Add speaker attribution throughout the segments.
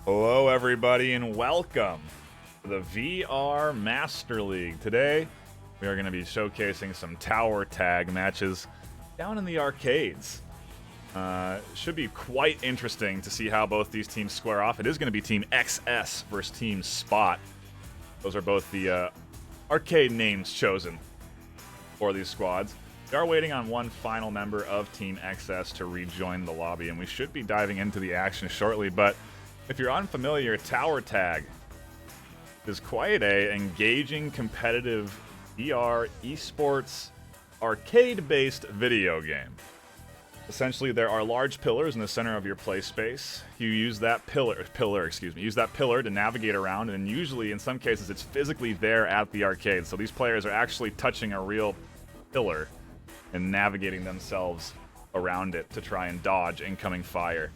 Speaker 1: Hello, everybody, and welcome to the VR Master League. Today, we are going to be showcasing some tower tag matches down in the arcades. Should be quite interesting to see how both these teams square off. It is going to be Team XS versus Team Spot. Those are both the arcade names chosen for these squads. We are waiting on one final member of Team XS to rejoin the lobby, and we should be diving into the action shortly, but if you're unfamiliar, tower tag is quite a engaging, competitive VR esports arcade-based video game. Essentially, there are large pillars in the center of your play space. You use that pillar to navigate around, and usually, in some cases, it's physically there at the arcade. So these players are actually touching a real pillar and navigating themselves around it to try and dodge incoming fire.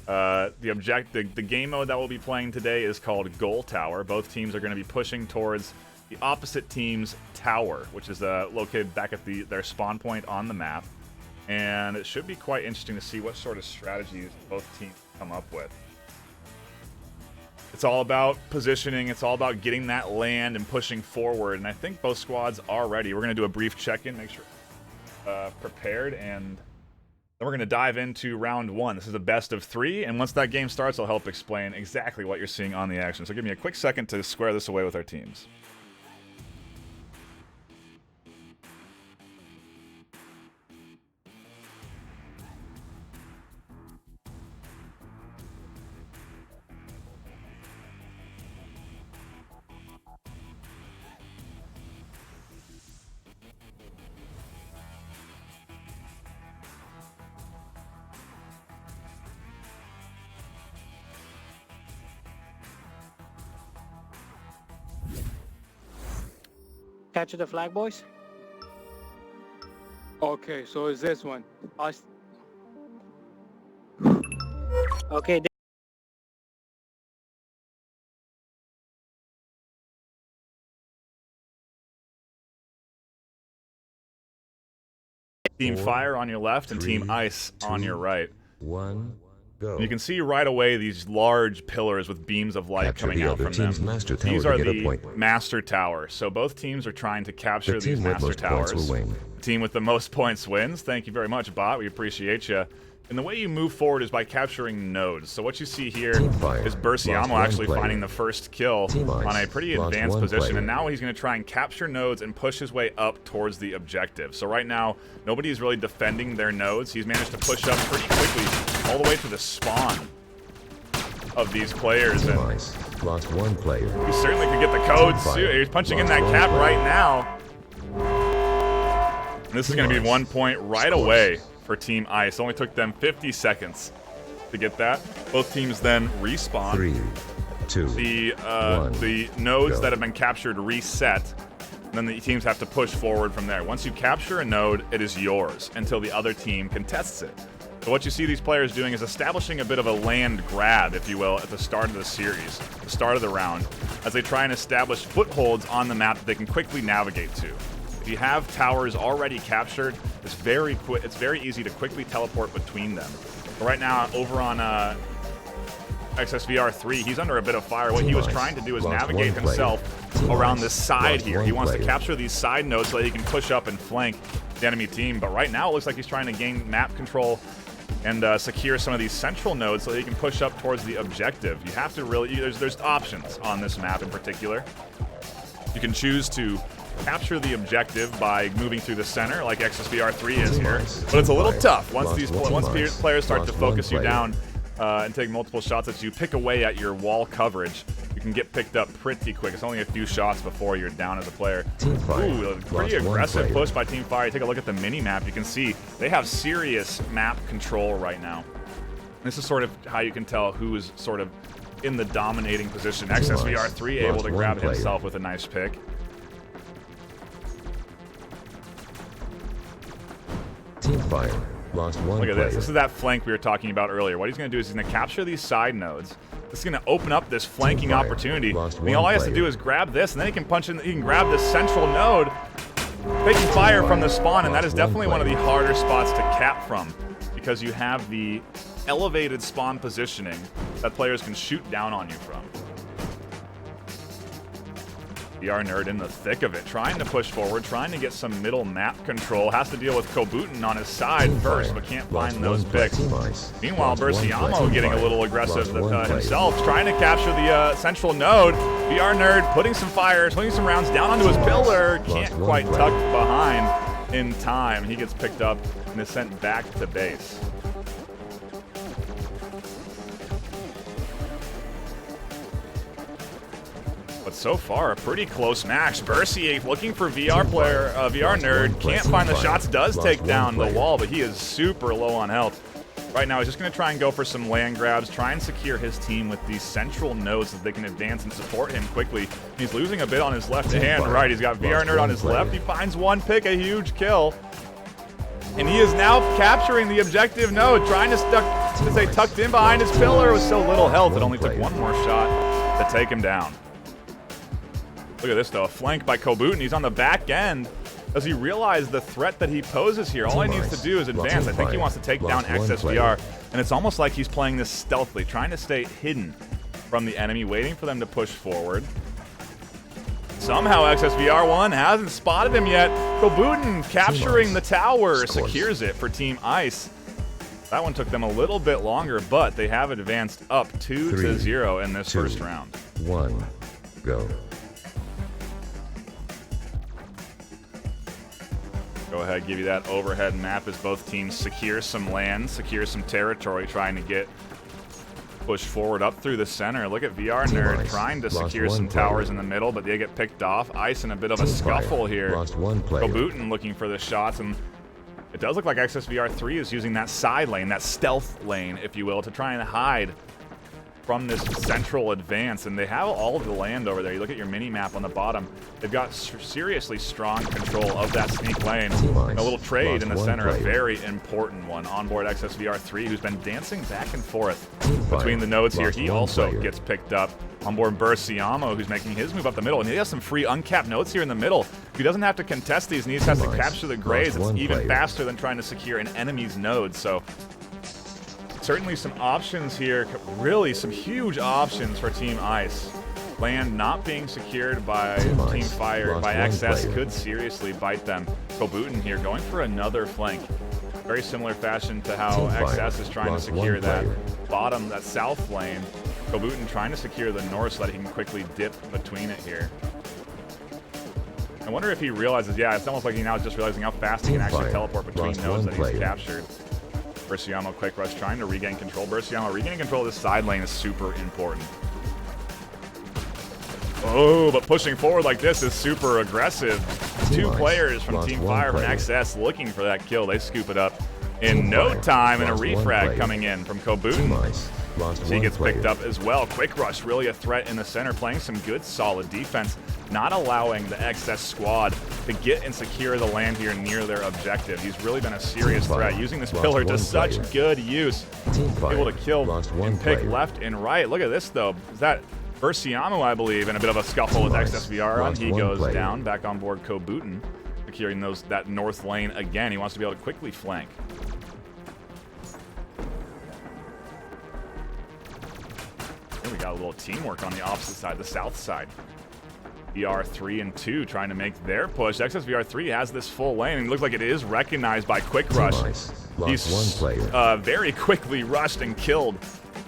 Speaker 1: The game mode that we'll be playing today is called Goal Tower. Both teams are going to be pushing towards the opposite team's tower, which is located back at their spawn point on the map. And it should be quite interesting to see what sort of strategies both teams come up with. It's all about positioning. It's all about getting that land and pushing forward. And I think both squads are ready. We're going to do a brief check-in, make sure prepared, and then we're going to dive into round one. This is a best of three, and once that game starts, I'll help explain exactly what you're seeing on the action. So give me a quick second to square this away with our teams.
Speaker 2: Capture the flag, boys.
Speaker 3: Okay, so it's this one.
Speaker 2: Okay.
Speaker 1: Team Fire on your left and Team Ice on your right.
Speaker 4: One, go.
Speaker 1: You can see right away these large pillars with beams of light
Speaker 4: Capture
Speaker 1: coming
Speaker 4: the
Speaker 1: out
Speaker 4: other
Speaker 1: from
Speaker 4: team's
Speaker 1: them.
Speaker 4: master tower
Speaker 1: These
Speaker 4: to
Speaker 1: are
Speaker 4: get a
Speaker 1: the
Speaker 4: point.
Speaker 1: master towers. So both teams are trying to capture
Speaker 4: The
Speaker 1: these
Speaker 4: team with
Speaker 1: master
Speaker 4: most points
Speaker 1: towers.
Speaker 4: will win.
Speaker 1: The team with the most points wins. Thank you very much, bot. We appreciate you. And the way you move forward is by capturing nodes. So what you see here is Berciamo actually finding the first kill on a pretty advanced position, and now he's going to try and capture nodes and push his way up towards the objective. So right now, nobody's really defending their nodes. He's managed to push up pretty quickly all the way to the spawn of these players. And
Speaker 4: Lost one player.
Speaker 1: he certainly could get the codes. He's punching in that cap right now. And this is going to be 1 point right away for Team Ice. It only took them 50 seconds to get that. Both teams then respawn.
Speaker 4: 3, 2,
Speaker 1: the nodes that have been captured reset, and then the teams have to push forward from there. Once you capture a node, it is yours until the other team contests it. So what you see these players doing is establishing a bit of a land grab, if you will, at the start of the series, the start of the round, as they try and establish footholds on the map that they can quickly navigate to. If you have towers already captured, it's very easy to quickly teleport between them. But right now, over on XSVR3, he's under a bit of fire. What he was trying to do is navigate himself around this side here. He wants to capture these side nodes so that he can push up and flank the enemy team. But right now, it looks like he's trying to gain map control and secure some of these central nodes so that he can push up towards the objective. You have to really, there's options on this map in particular. You can choose to capture the objective by moving through the center, like XSVR3 is here, but it's a little tough. Once players start to focus you down and take multiple shots at you, pick away at your wall coverage, you can get picked up pretty quick. It's only a few shots before you're down as a player. Ooh, a pretty aggressive push by Team Fire. Take a look at the mini-map. You can see they have serious map control right now. This is sort of how you can tell who is sort of in the dominating position. XSVR3 able to grab himself with a nice pick.
Speaker 4: Team Fire lost one
Speaker 1: Look at
Speaker 4: player.
Speaker 1: this. This is that flank we were talking about earlier. What he's going to do is he's going to capture these side nodes. This is going to open up this flanking opportunity. I mean, all he has to do is grab this, and then he can punch in. He can grab this central node, taking fire from the spawn, and that is definitely one of the harder spots to cap from, because you have the elevated spawn positioning that players can shoot down on you from. VR Nerd in the thick of it, trying to push forward, trying to get some middle map control. Has to deal with Kobutin on his side first, but can't find those picks. Meanwhile, Berciamo getting a little aggressive himself, trying to capture the central node. VR Nerd putting some fires, putting some rounds down onto his pillar. Can't quite tuck behind in time. He gets picked up and is sent back to base. But so far, a pretty close match. Bercier looking for VR Nerd. Can't find the shots. Does take down the wall, but he is super low on health. Right now, he's just going to try and go for some land grabs, try and secure his team with these central nodes so that they can advance and support him quickly. He's losing a bit on his left hand. Right, he's got VR Nerd on his left. He finds one pick, a huge kill. And he is now capturing the objective node, trying to stay tucked in behind his pillar with so little health. It only took one more shot to take him down. Look at this, though. A flank by Kobutin. He's on the back end. Does he realize the threat that he poses here? All he needs to do is advance. I think he wants to take down XSVR. And it's almost like he's playing this stealthily, trying to stay hidden from the enemy, waiting for them to push forward. Somehow XSVR1 hasn't spotted him yet. Kobutin capturing the tower, secures it for Team Ice. That one took them a little bit longer, but they have advanced up 2-0 in this first round.
Speaker 4: 1, go.
Speaker 1: Go ahead, give you that overhead map as both teams secure some land, secure some territory, trying to get pushed forward up through the center. Look at VR Nerd trying to secure some towers in the middle, but they get picked off. Ice in a bit of a scuffle here. Kobutin looking for the shots, and it does look like XSVR3 is using that side lane, that stealth lane, if you will, to try and hide from this central advance, and they have all of the land over there. You look at your mini-map on the bottom. They've got seriously strong control of that sneak lane. A little trade in the center, a very important one. Onboard XSVR3, who's been dancing back and forth between the nodes here. He also gets picked up. Onboard Berciamo, who's making his move up the middle, and he has some free uncapped nodes here in the middle. He doesn't have to contest these, and he just has to capture the grays. It's even faster than trying to secure an enemy's node, so certainly some options here, really some huge options for Team Ice. Land not being secured by Team Fire, by XS, could seriously bite them. Kobutin here going for another flank. Very similar fashion to how XS is trying to secure that bottom, that south lane. Kobutin trying to secure the north so that he can quickly dip between it here. I wonder if he realizes, yeah, it's almost like he now is just realizing how fast he can actually teleport between nodes that he's captured. Berciamo quick rush trying to regain control. Berciamo regaining control of this side lane is super important. Oh, but pushing forward like this is super aggressive. Two players from Team Fire from XS looking for that kill. They scoop it up in no time, and a refrag coming in from Kobutin. He gets picked up as well. Quick rush, really a threat in the center, playing some good solid defense, not allowing the XS squad to get and secure the land here near their objective. He's really been a serious threat, using this pillar to such good use. Able to kill and pick left and right. Look at this, though. Is that Berciamo, I believe, in a bit of a scuffle with XSVR on? He goes down, back on board Kobutin, securing that north lane again. He wants to be able to quickly flank. We got a little teamwork on the opposite side, the south side. VR3 and 2 trying to make their push. XSVR3 has this full lane, and it looks like it is recognized by Quick Rush. He's very quickly rushed and killed.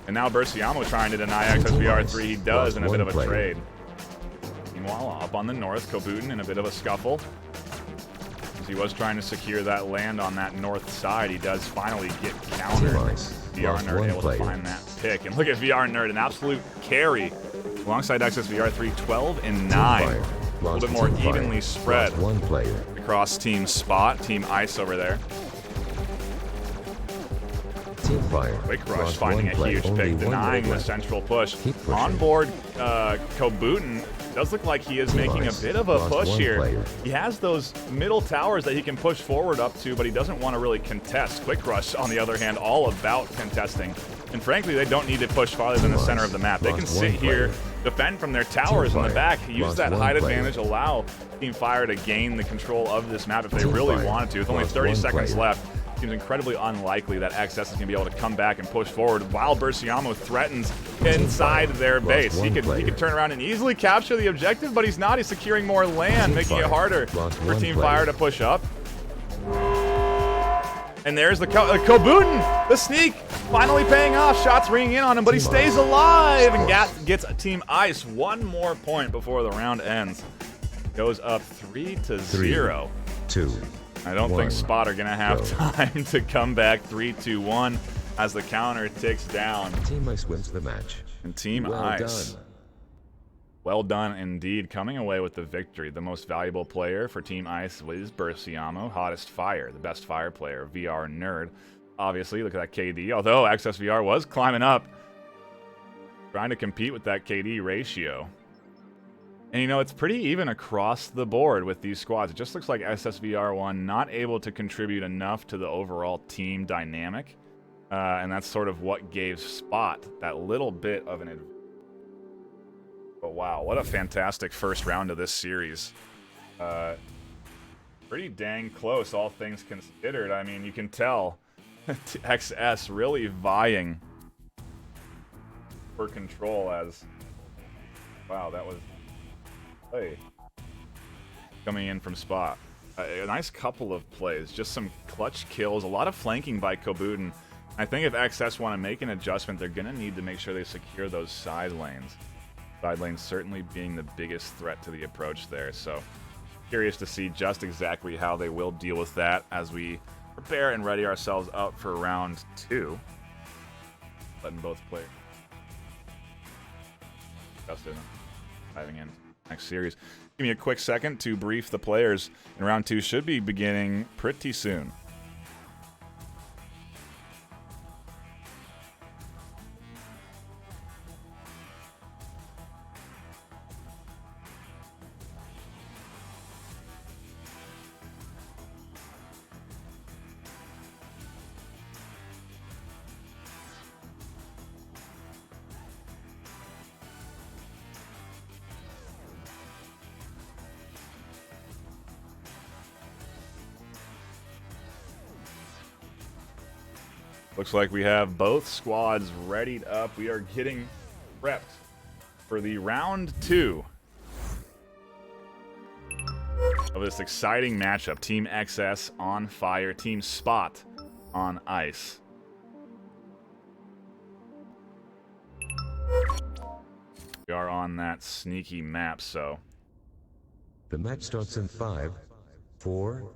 Speaker 1: And now Berciamo trying to deny XSVR3. He does in a bit of a trade. Meanwhile, up on the north, Kobutin in a bit of a scuffle. As he was trying to secure that land on that north side, he does finally get countered. VR Nerd able to find that pick. And look at VR Nerd, an absolute carry. Alongside XSVR3, 12 and 9. A little bit more evenly spread across Team Spot, Team Ice over there. Quick Rush finding a huge pick, denying the central push. On board Kobutin, does look like he is making a bit of a push here. He has those middle towers that he can push forward up to, but he doesn't want to really contest. Quick Rush, on the other hand, all about contesting. And frankly, they don't need to push farther than the center of the map. They can sit here, defend from their towers in the back, use that height advantage, allow Team Fire to gain the control of this map if they really wanted to. With only 30 seconds left, seems incredibly unlikely that XS is going to be able to come back and push forward while Berciamo threatens inside their base. He could turn around and easily capture the objective, but he's not. He's securing more land, making it harder for Team Fire to push up. And there's the Kobutin, the sneak, finally paying off. Shots ringing in on him, but he stays alive and gets Team Ice one more point before the round ends. Goes up 3-0.
Speaker 4: 2.
Speaker 1: I don't think Spot are going to have time to come back 3-2-1 as the counter ticks down.
Speaker 4: Team Ice wins the match.
Speaker 1: And Team Ice. Well done indeed, coming away with the victory. The most valuable player for Team Ice was Berciamo, hottest Fire, the best Fire player, VR nerd. Obviously, look at that KD, although XSVR was climbing up, trying to compete with that KD ratio. And you know, it's pretty even across the board with these squads. It just looks like SSVR1 not able to contribute enough to the overall team dynamic. And that's sort of what gave Spot that little bit of an advantage. But wow, what a fantastic first round of this series. Pretty dang close, all things considered. I mean, you can tell XS really vying for control as... Wow, that was... Hey. Coming in from Spot. A nice couple of plays, just some clutch kills, a lot of flanking by Kobutin. I think if XS want to make an adjustment, they're going to need to make sure they secure those side lanes. Side lanes certainly being the biggest threat to the approach there, so curious to see just exactly how they will deal with that as we prepare and ready ourselves up for round 2. Letting both players just diving in next series. Give me a quick second to brief the players, and round 2 should be beginning pretty soon. Looks like we have both squads readied up. We are getting prepped for the round 2 of this exciting matchup. Team XS on Fire, Team Spot on Ice. We are on that sneaky map, so...
Speaker 4: The match starts in 5, 4,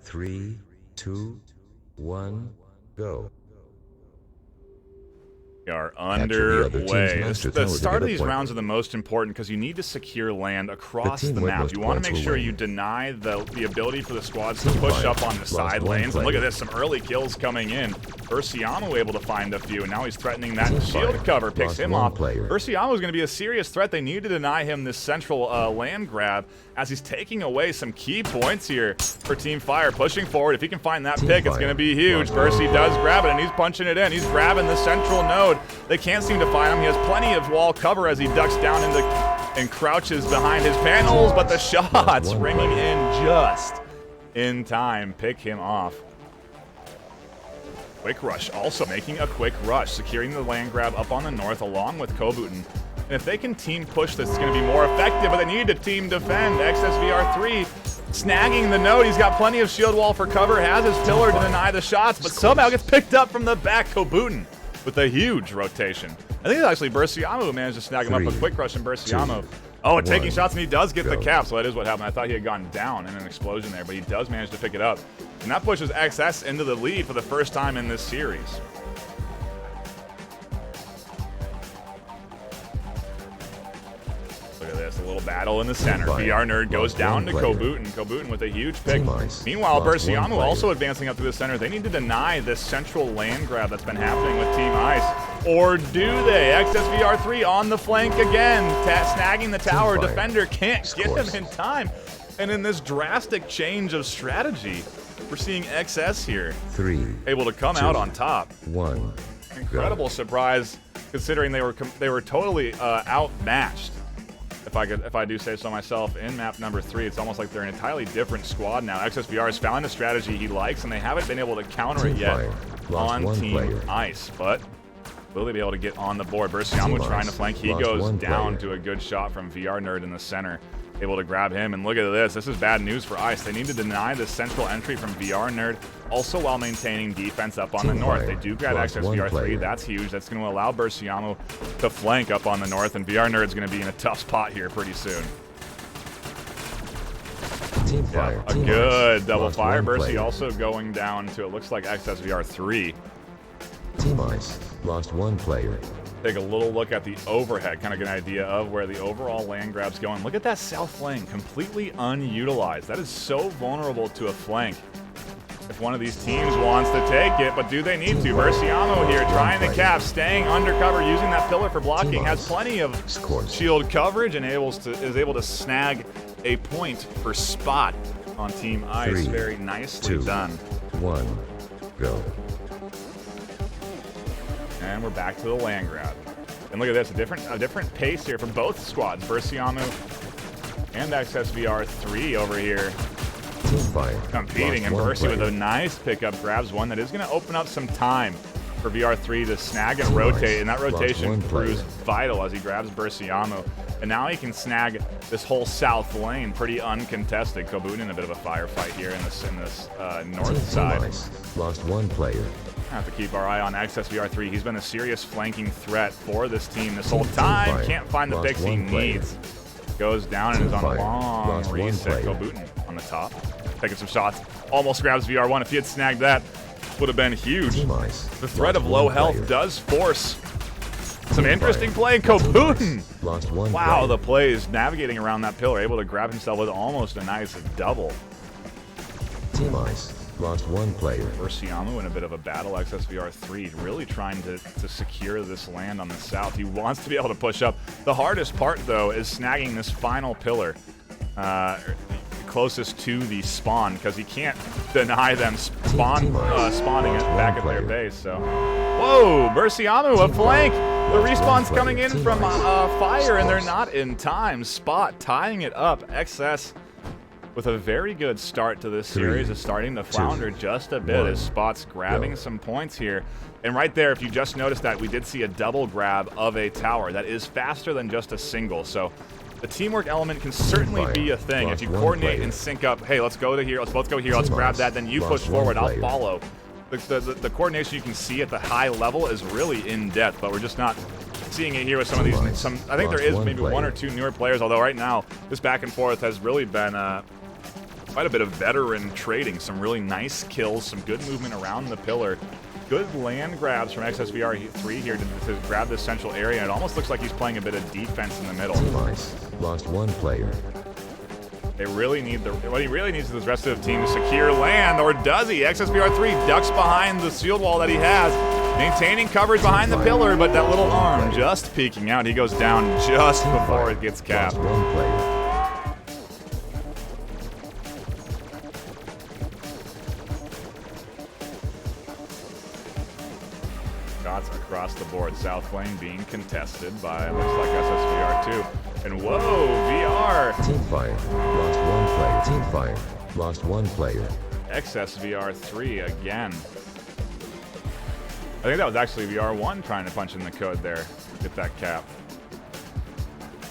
Speaker 4: 3, 2, 1, go.
Speaker 1: We are underway. The start of these rounds are the most important because you need to secure land across the map. You want to make sure you deny the ability for the squads to push up on the side lanes. And look at this, some early kills coming in. Berciamo able to find a few, and now he's threatening that shield cover, picks him off. Berciamo is going to be a serious threat. They need to deny him this central land grab as he's taking away some key points here for Team Fire. Pushing forward, if he can find that pick, it's going to be huge. Bercy does grab it, and he's punching it in. He's grabbing the central node. They can't seem to find him. He has plenty of wall cover as he ducks down and crouches behind his panels, but the shots ringing in just in time pick him off. Quick rush, also making a quick rush, securing the land grab up on the north along with Kobutin. And if they can team push this, it's going to be more effective, but they need to team defend. XSVR3 snagging the node. He's got plenty of shield wall for cover, has his pillar to deny the shots, but somehow gets picked up from the back. Kobutin with a huge rotation. I think it's actually Berciamo who managed to snag him up with quick rush, and Berciamo taking shots, and he does get the cap, so that is what happened. I thought he had gone down in an explosion there, but he does manage to pick it up. And that pushes XS into the lead for the first time in this series. Look at this, a little battle in the center. VR Nerd goes down to Kobutin. Kobutin with a huge pick. Meanwhile, Berciamo also advancing up to the center. They need to deny this central land grab that's been happening with Team Ice. Or do they? XSVR3 on the flank again. Snagging the tower. Defender can't get him in time. And in this drastic change of strategy, we're seeing XS here able to come out on top. Incredible surprise considering they were totally outmatched. The if I do say so myself, in map number 3, it's almost like they're an entirely different squad now. XSVR has found a strategy he likes, and they haven't been able to counter it yet on Team Ice. But will they be able to get on the board? Berciamo trying to flank. He goes down to a good shot from VR Nerd in the center. Able to grab him, and look at this. This is bad news for Ice. They need to deny the central entry from VR Nerd, also while maintaining defense up on the north. They do grab access VR3. That's huge. That's going to allow Berciamo to flank up on the north, and VR Nerd's going to be in a tough spot here pretty soon. Yeah, a good double fire. Bercy also going down to, it looks like, XSVR3.
Speaker 4: Team Ice lost 1 player.
Speaker 1: Take a little look at the overhead, kind of get an idea of where the overall land grab's going. Look at that south flank, completely unutilized. That is so vulnerable to a flank if one of these teams wants to take it, but do they need to? Berciamo here trying the cap, staying undercover, using that pillar for blocking, has plenty of shield coverage, and is able to snag a point for spot on Team Ice. Very nicely done.
Speaker 4: 1, go.
Speaker 1: And we're back to the land grab. And look at this, a different pace here from both squads. Berciamo and XSVR3 over here competing, and Bercy with a nice pickup grabs one that is going to open up some time for VR3 to snag and rotate, and that rotation proves vital as he grabs Berciamo. And now he can snag this whole south lane pretty uncontested. Kobun in a bit of a firefight here in this north side.
Speaker 4: Lost 1 player.
Speaker 1: Have to keep our eye on XSVR3. He's been a serious flanking threat for this team this whole time. Can't find the picks he needs. Goes down and is on a long reset. Kobun on the top. Taking some shots. Almost grabs VR1. If he had snagged that, would have been huge. The threat of low health does force some interesting play. Kobun! Wow, the plays navigating around that pillar, able to grab himself with almost a nice double.
Speaker 4: Team Ice lost 1 player.
Speaker 1: Berciamo in a bit of a battle. XSVR3 really trying to secure this land on the south. He wants to be able to push up. The hardest part, though, is snagging this final pillar closest to the spawn, because he can't deny them spawning back at their base. So, whoa, Berciamo, a flank. The respawn's coming in from fire, and they're not in time. Spot tying it up. XS with a very good start to this series is starting to flounder just a bit as Spot's grabbing some points here. And right there, if you just noticed that, we did see a double grab of a tower that is faster than just a single. So the teamwork element can certainly be a thing. If you coordinate and sync up, hey, let's go to here, let's both go here, let's grab that, then you push forward, I'll follow. The coordination you can see at the high level is really in depth, but we're just not seeing it here with some of these. I think there is maybe 1 or 2 newer players, although right now this back and forth has really been quite a bit of veteran trading. Some really nice kills, some good movement around the pillar. Good land grabs from XSVR3 here to grab this central area. It almost looks like he's playing a bit of defense in the middle.
Speaker 4: Lost 1 player.
Speaker 1: They really need what he really needs is the rest of the team to secure land, or does he? XSVR3 ducks behind the shield wall that he has, maintaining coverage behind the pillar, but that little arm just peeking out. He goes down just before it gets capped.
Speaker 4: Lost 1 player.
Speaker 1: Shots across the board. South lane being contested by, looks like SSVR2. And whoa, VR!
Speaker 4: Team fire. Lost 1 player. Team fire. Lost 1 player.
Speaker 1: XSVR3 again. I think that was actually VR1 trying to punch in the code there. Get that cap.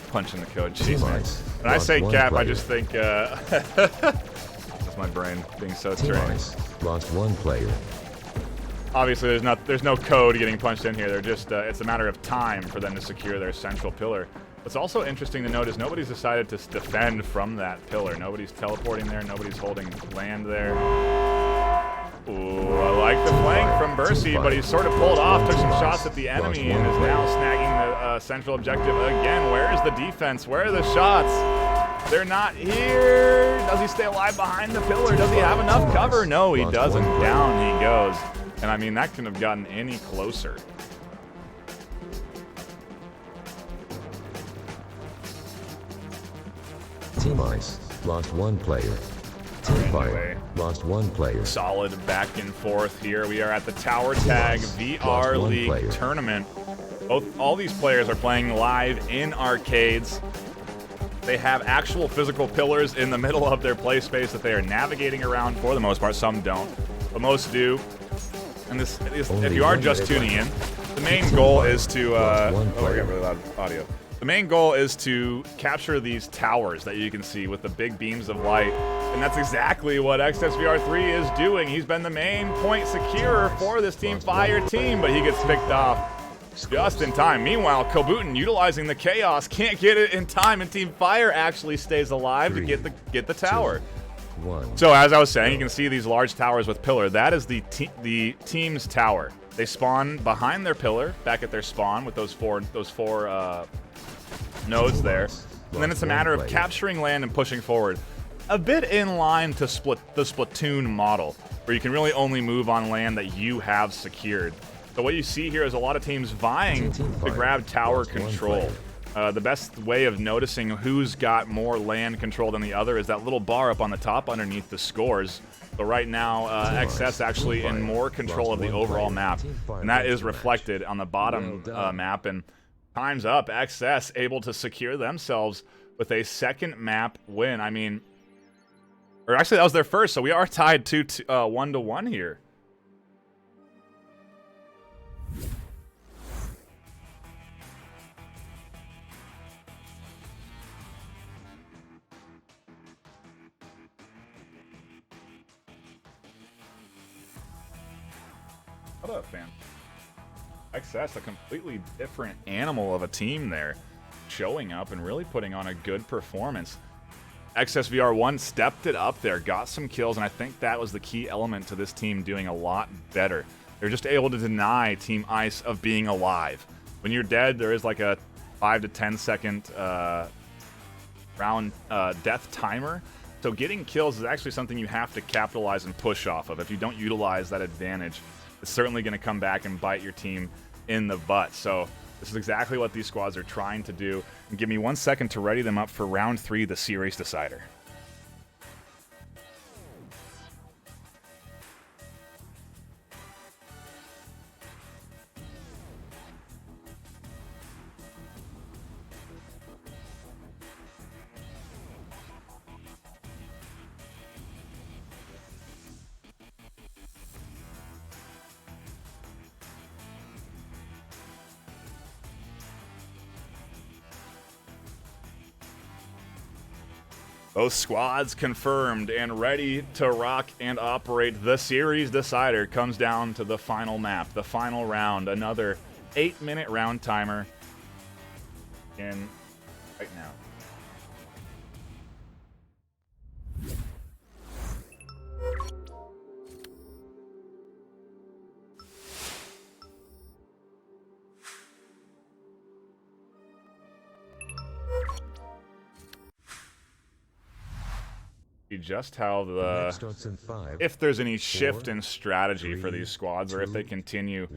Speaker 1: Punch in the code. Jeez, man. When I say cap, I just think, that's my brain being so strange.
Speaker 4: Lost 1 player.
Speaker 1: Obviously, there's no code getting punched in here. They're just it's a matter of time for them to secure their central pillar. What's also interesting to note is nobody's decided to defend from that pillar. Nobody's teleporting there. Nobody's holding land there. Ooh, I like the flank from Bercy, but he's sort of pulled off, took some shots at the enemy, and is now snagging the central objective again. Where is the defense? Where are the shots? They're not here. Does he stay alive behind the pillar? Does he have enough cover? No, he doesn't. Down he goes. And I mean, that couldn't have gotten any closer.
Speaker 4: Team Ice lost 1 player. Team Fire lost 1 player.
Speaker 1: Solid back and forth here. We are at the Tower Tag VR League tournament. All these players are playing live in arcades. They have actual physical pillars in the middle of their play space that they are navigating around for the most part. Some don't, but most do. And this, if you are just tuning in, the main goal is to oh, I got really loud audio. The main goal is to capture these towers that you can see with the big beams of light. And that's exactly what XSVR3 is doing. He's been the main point securer for this Team Fire team, but he gets picked off just in time. Meanwhile, Kobutin, utilizing the chaos, can't get it in time, and Team Fire actually stays alive to get the tower. So as I was saying, you can see these large towers with pillar. That is the team's tower. They spawn behind their pillar, back at their spawn with those four nodes there. And then it's a matter of capturing land and pushing forward. A bit in line to the Splatoon model, where you can really only move on land that you have secured. So what you see here is a lot of teams vying to grab tower control. The best way of noticing who's got more land control than the other is that little bar up on the top underneath the scores. So right now, XS actually in more control of the overall map, and that is reflected on the bottom map. And time's up. XS able to secure themselves with a second map win. I mean, or actually that was their first, so we are tied 1-1 here. What up, fam? XS, a completely different animal of a team there, showing up and really putting on a good performance. XSVR1 stepped it up there, got some kills, and I think that was the key element to this team doing a lot better. They're just able to deny Team Ice of being alive. When you're dead, there is like a 5 to 10 second round death timer. So getting kills is actually something you have to capitalize and push off of. If you don't utilize that advantage, it's certainly going to come back and bite your team in the butt. So this is exactly what these squads are trying to do. And give me 1 second to ready them up for round 3, the series decider. Both squads confirmed and ready to rock and operate. The series decider comes down to the final map, the final round. Another 8-minute round timer in right now. Just how if there's any shift in strategy for these squads, or if they continue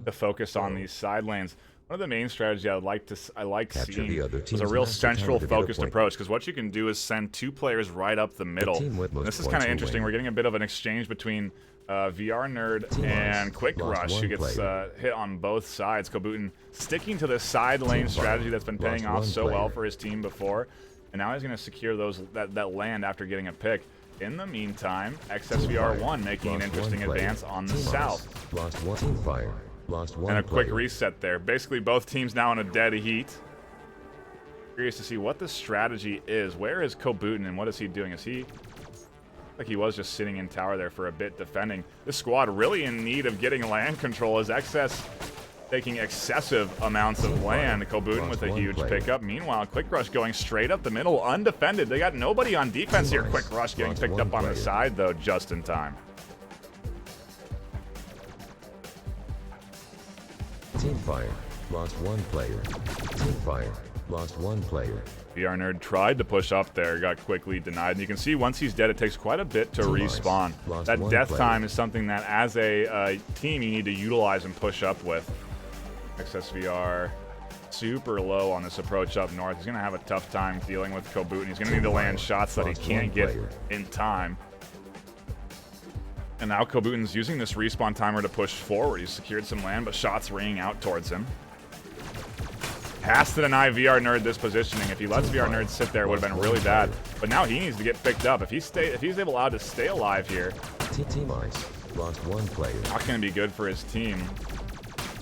Speaker 1: to focus on these side lanes. One of the main strategies I like seeing was a real central focused approach, because what you can do is send 2 players right up the middle. And this is kind of interesting. We're getting a bit of an exchange between VR Nerd and Quick Rush, who gets hit on both sides. Kobutin sticking to the side lane strategy that's been paying off so well for his team before. And now he's going to secure that land after getting a pick. In the meantime, XSVR1 making an interesting advance on the south. And a quick reset there. Basically, both teams now in a dead heat. Curious to see what the strategy is. Where is Kobutin and what is he doing? Is he... like he was just sitting in tower there for a bit defending. This squad really in need of getting land control as XS taking excessive amounts of land. Kobutin with a huge pickup. Meanwhile, Quick Rush going straight up the middle, undefended. They got nobody on defense here. Quick Rush getting picked up on the side, though, just in time.
Speaker 4: Team Fire lost 1 player. Team Fire lost 1 player.
Speaker 1: VR Nerd tried to push up there, got quickly denied. And you can see once he's dead, it takes quite a bit to respawn. That death time is something that, as a team, you need to utilize and push up with. XSVR super low on this approach up north. He's going to have a tough time dealing with Kobutin. He's going to need to land shots that he can't get in time. And now Kobutin's using this respawn timer to push forward. He's secured some land, but shots ringing out towards him. Has to deny VR Nerd this positioning. If he lets VR Nerd sit there, it would have been really bad. But now he needs to get picked up. If he's allowed to stay alive here,
Speaker 4: Team Ice lost 1 player.
Speaker 1: not going to be good for his team.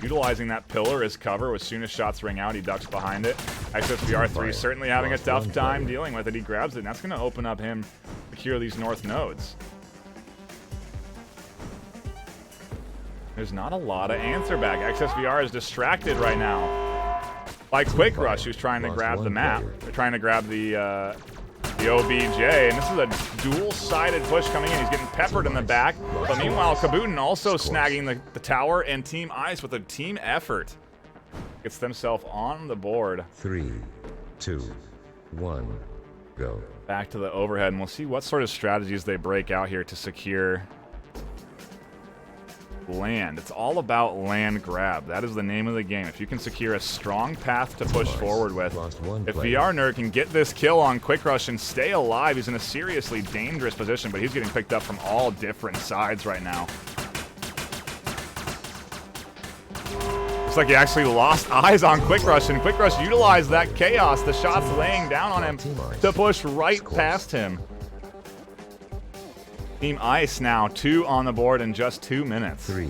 Speaker 1: Utilizing that pillar as cover. As soon as shots ring out, he ducks behind it. XSVR3 certainly having a tough time dealing with it. He grabs it, and that's going to open up him to secure these north nodes. There's not a lot of answer back. XSVR is distracted right now by Quick Rush, who's trying to grab the map. They're trying to grab the OBJ, and this is a dual-sided push coming in. He's getting peppered in the back, but meanwhile, Kabutin also snagging the tower, and Team Ice with a team effort gets themselves on the board.
Speaker 4: 3, 2, 1, go.
Speaker 1: Back to the overhead, and we'll see what sort of strategies they break out here to secure land. It's all about land grab. That is the name of the game. If you can secure a strong path to push forward with, if VR Nerd can get this kill on Quick Rush and stay alive, he's in a seriously dangerous position, but he's getting picked up from all different sides right now. Looks like he actually lost eyes on Quick Rush, and Quick Rush utilized that chaos, the shots laying down on him, to push right past him. Team Ice now 2 on the board in just 2 minutes.
Speaker 4: 3,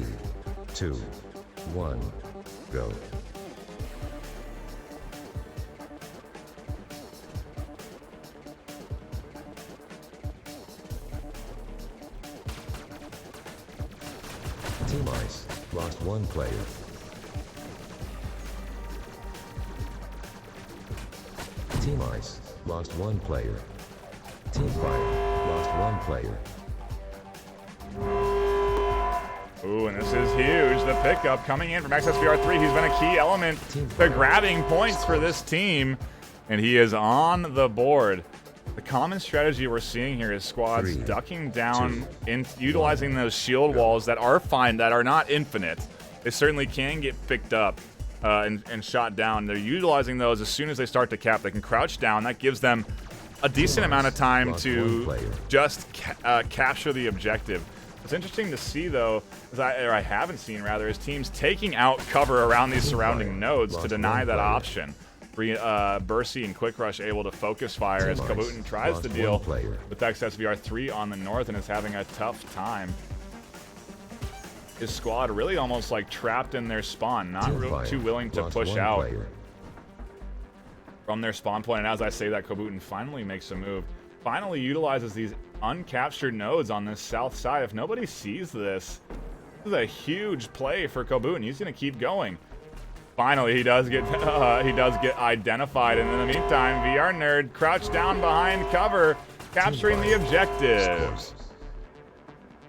Speaker 4: 2, 1, go. Team Ice lost 1 player. Team Ice lost 1 player. Team Fire lost 1 player.
Speaker 1: Ooh, and this is huge. The pickup coming in from XSVR3. He's been a key element to grabbing points for this team, and he is on the board. The common strategy we're seeing here is squads ducking down, utilizing those shield walls that are fine, that are not infinite. They certainly can get picked up and shot down. They're utilizing those as soon as they start to cap. They can crouch down. That gives them a decent amount of time to just capture the objective. What's interesting to see, though, or I haven't seen rather, is teams taking out cover around these surrounding nodes to deny that option. Bursey and Quick Rush able to focus fire as Kabutin tries to deal with XSVR3 on the north and is having a tough time. His squad really almost like trapped in their spawn, not really too willing to push out from their spawn point. And as I say that, Kabutin finally makes a move. Finally utilizes these uncaptured nodes on this south side. If nobody sees this, this is a huge play for Kabutin. He's going to keep going. Finally, he does get identified, and in the meantime, VR Nerd crouched down behind cover, capturing the objective.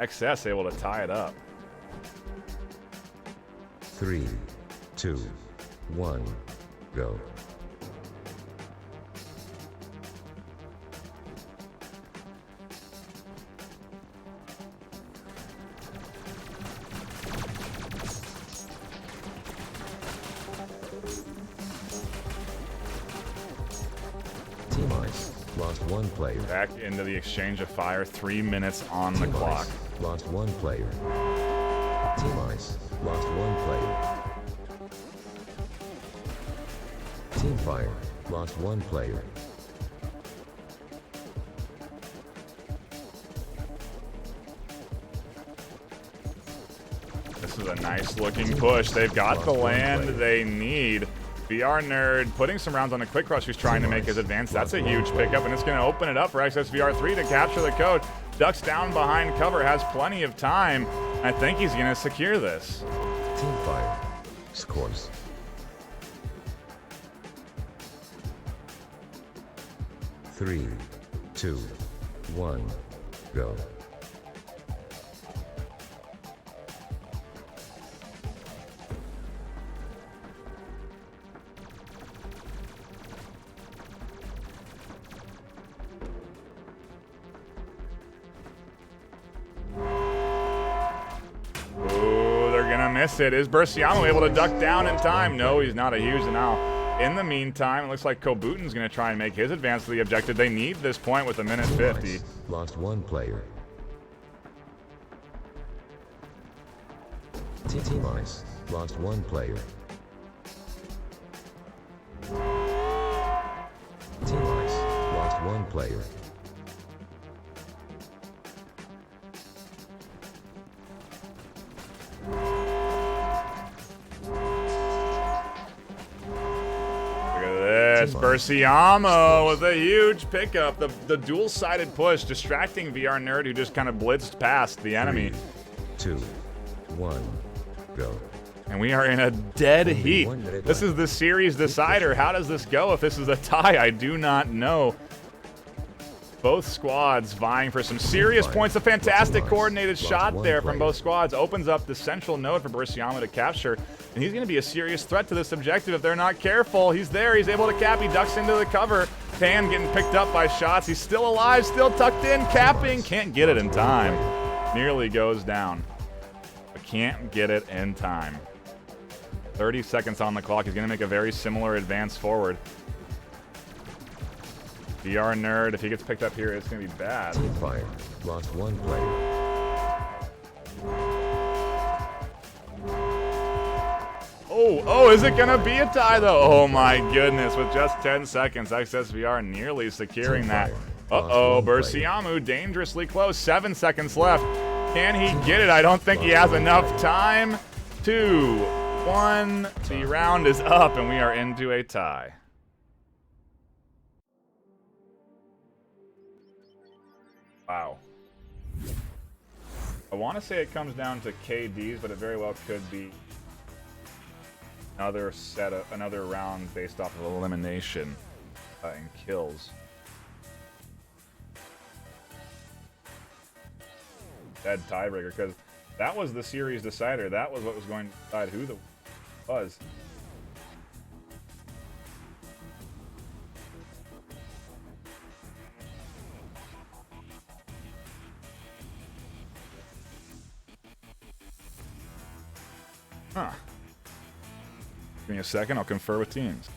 Speaker 1: XS able to tie it up.
Speaker 4: 3, 2, 1, go. Team Ice lost 1 player.
Speaker 1: Back into the exchange of fire, 3 minutes on the clock.
Speaker 4: Ice lost 1 player. Team Ice lost 1 player. Team Fire lost 1 player.
Speaker 1: This is a nice looking push. They've got the land they need. VR Nerd putting some rounds on the Quick Rush who's trying to make his advance. That's a huge pickup, and it's going to open it up for XSVR3 to capture the code. Ducks down behind cover, has plenty of time. I think he's going to secure this.
Speaker 4: Team Fire scores. Three, 2, 1, go.
Speaker 1: Miss it. Is Berciano able to duck down in time? No, he's not a huge now. In the meantime, it looks like Kobutin's going to try and make his advance to the objective. They need this point with a minute 50.
Speaker 4: Lost 1 player. Team Ice lost 1 player. player.
Speaker 1: It's Berciamo with a huge pickup. The dual-sided push, distracting VR Nerd, who just kind of blitzed past the enemy.
Speaker 4: 3, 2, 1, go.
Speaker 1: And we are in a dead heat. This is the series decider. How does this go if this is a tie? I do not know. Both squads vying for some serious points. A fantastic coordinated shot there from both squads. Opens up the central node for Berciamo to capture. And he's going to be a serious threat to this objective if they're not careful. He's there. He's able to cap. He ducks into the cover. Pan getting picked up by shots. He's still alive, still tucked in, capping. Can't get it in time. Nearly goes down. But can't get it in time. 30 seconds on the clock. He's going to make a very similar advance forward. VR Nerd, if he gets picked up here, it's going to be bad.
Speaker 4: Fire. Lost 1 player.
Speaker 1: Oh, is it going to be a tie, though? Oh, my goodness. With just 10 seconds, XSVR nearly securing that. Uh-oh, Berciamo dangerously close. 7 seconds left. Can he get it? I don't think he has enough time. 2, 1. The round is up, and we are into a tie. Wow. I want to say it comes down to KDs, but it very well could be another round based off of elimination and kills. Dead tiebreaker, because that was the series decider. That was what was going to decide who the was. Huh. Give me a second, I'll confer with teams.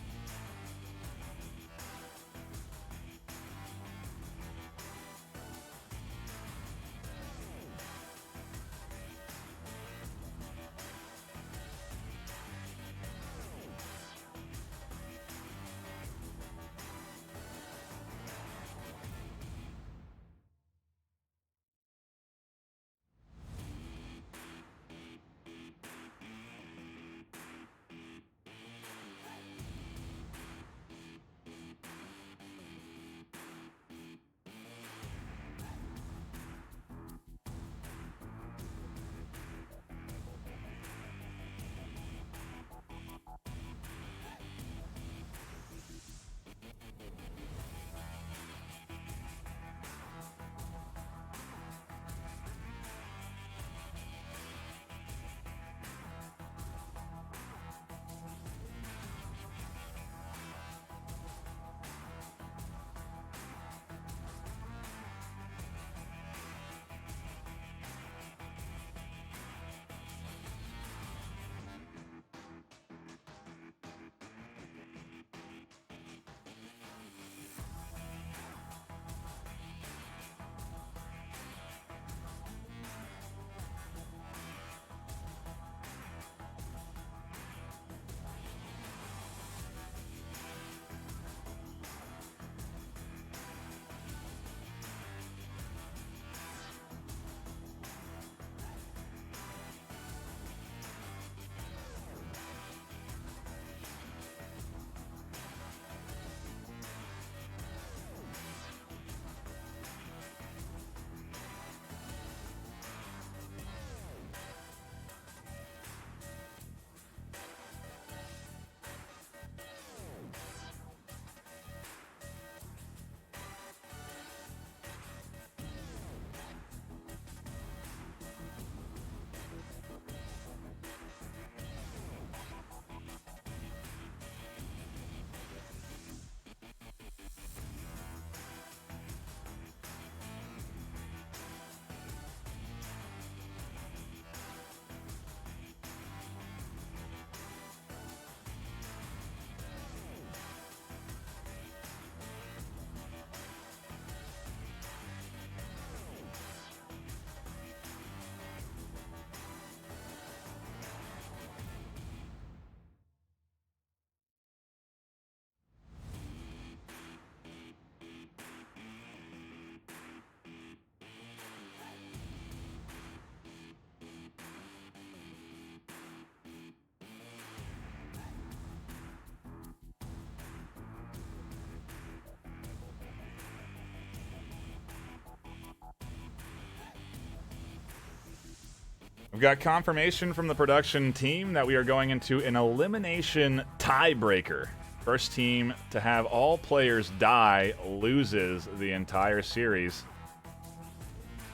Speaker 1: We've got confirmation from the production team that we are going into an elimination tiebreaker. First team to have all players die loses the entire series.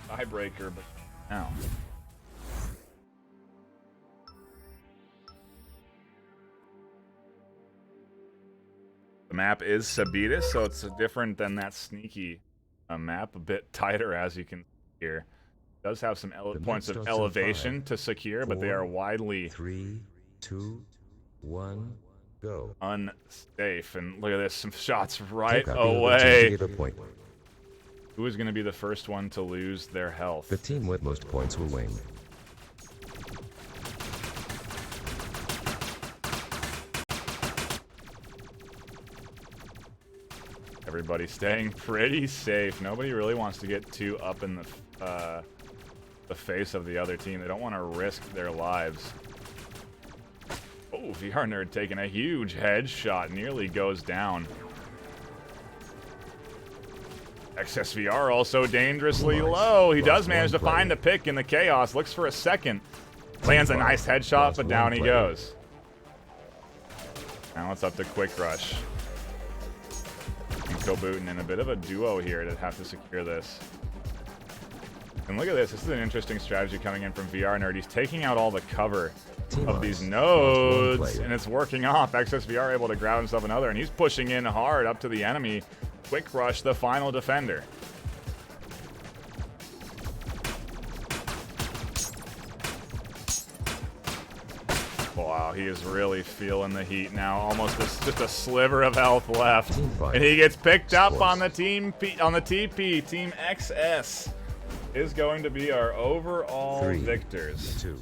Speaker 1: Tiebreaker, but now. The map is Sabitas, so it's different than that sneaky map. A bit tighter, as you can see here. It does have some points of elevation to secure, but they are widely
Speaker 4: 3, 2, 1, go.
Speaker 1: Unsafe. And look at this, some shots right
Speaker 4: Take out the other team to
Speaker 1: away.
Speaker 4: get a point.
Speaker 1: Who is going to be the first one to lose their health?
Speaker 4: The team with most points will win.
Speaker 1: Everybody staying pretty safe. Nobody really wants to get too up in the face of the other team. They don't want to risk their lives. Oh, VR Nerd taking a huge headshot. Nearly goes down. XSVR also dangerously low. He does manage to find the pick in the chaos. Looks for a second. Lands a nice headshot, but down he goes. Now it's up to Quick Rush. And Kobutin in a bit of a duo here to have to secure this. And look at this. This is an interesting strategy coming in from VR Nerd. He's taking out all the cover of these nodes, and it's working off. XSVR able to grab himself another, and he's pushing in hard up to the enemy. Quick Rush, the final defender. Wow, he is really feeling the heat now. Almost just a sliver of health left, and he gets picked up on the TP. Team XS is going to be our overall
Speaker 4: 3,
Speaker 1: victors.
Speaker 4: 2.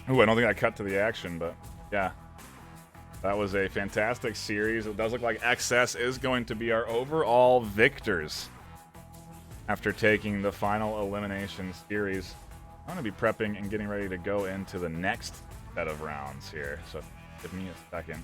Speaker 1: Ooh, I don't think I cut to the action, but yeah. That was a fantastic series. It does look like XS is going to be our overall victors after taking the final elimination series. I'm going to be prepping and getting ready to go into the next set of rounds here, so give me a second.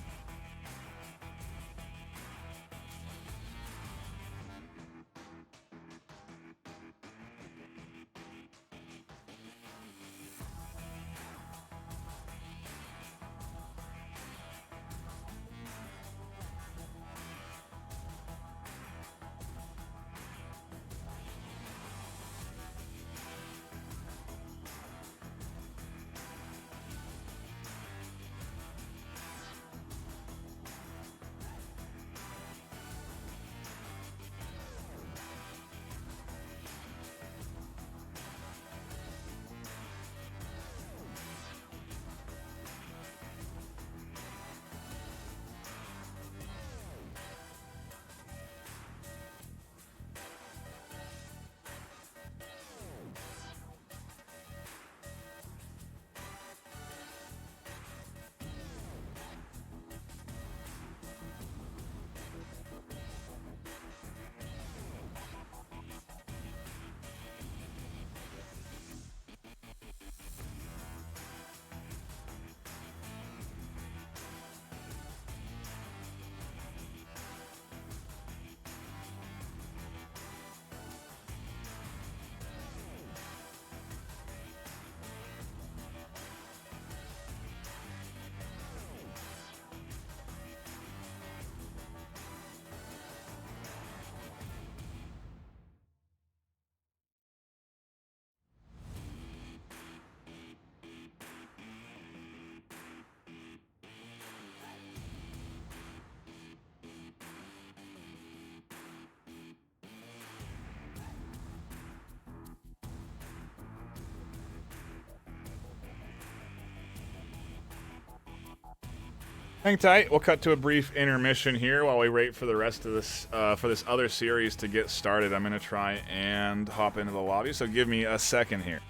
Speaker 1: Hang tight. We'll cut to a brief intermission here while we wait for the rest of this for this other series to get started. I'm going to try and hop into the lobby, so give me a second here.